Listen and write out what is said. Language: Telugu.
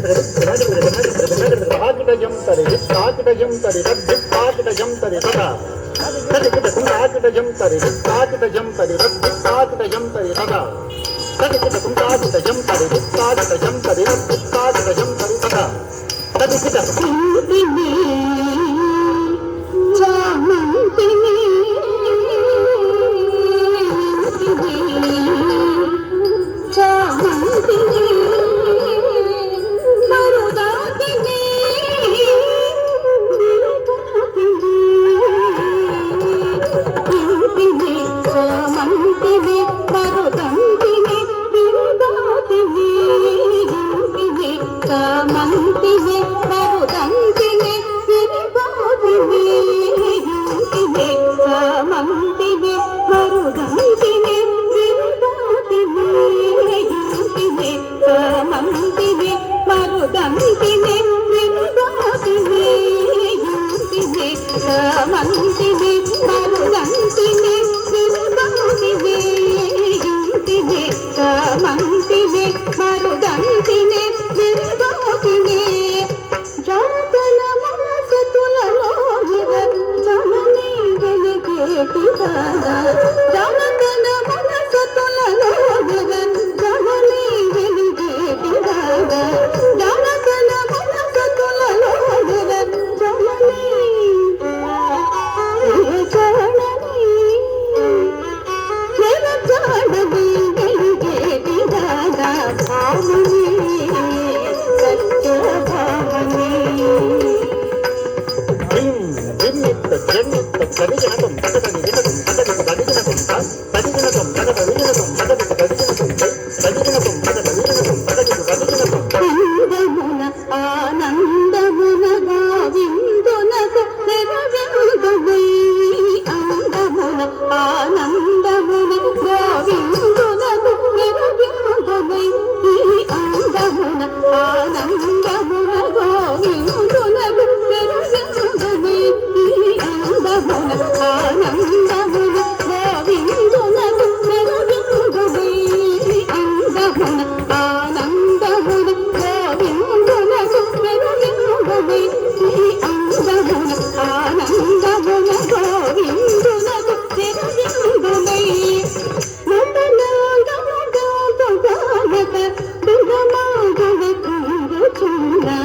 Gracias. జంతరి రద్దిక్కాకిట జంతరి తదా తదికిట కుంకాకిట జంతరి దిక్కాకిట జంతరి రద్దిక్కాకిట జంతరి తదా తదికిట కుంకాకిట జంతరి దిక్కాకిట జంతరి రద్దిక్కాకిట జంతరి తదా తదికిట కుంతిని చామంతిని చామంతిని మరుదాకిని కుంతిని చామంతిని మరుదంతిని విరుదాతిని కుంతిని చామంతిని మరుదంతిని విరుదాతిని కుంతిని చామంతిని మరుదంతిని విరుదాతిని కుంతిని చామంతిని మరుదంతిని విరుదాతిని కుంతిని చామంతిని మరుదంతిని విరుదాతిని కుంతిని చామంతిని మరుదంతిని విరుదాతిని జాతల మనసుతులలో జమని వెలిగేటి దాదా జాతల మనసుతులలో జమని వెలిగేటి దాదా జాతల మనసుతులలో జమని చరణి చరణి వెలిగేటి దాదా భావని సత్య భావని జిన్నిత్త జన్నిత్త తదిగినతం తగదని వినతం తగదిక తదిగినతం తదిగినతం తగద వినతం తగదిక తదిగినతం తదిగినతం తగద వినతం తగదిక తదిగినతం అందమున ఆనందమున గోవిందునకు నిరవిందుమై అందమున ఆనందమున గోవిందునకు నిరవిందుమై అందమున ఆనందమున గోవిందునకు నిరవిందుమై అందమున ఆనందమున గోవిందునకు నిరవిందుమై అందమున ఆనందమున గోవిందునకు నిరవిందుమై అందమున ఆనందమున గోవిందునకు నిరవిందుమై మండలాంగముగా భగవత దుర్గమాగవ కుంగ చూడా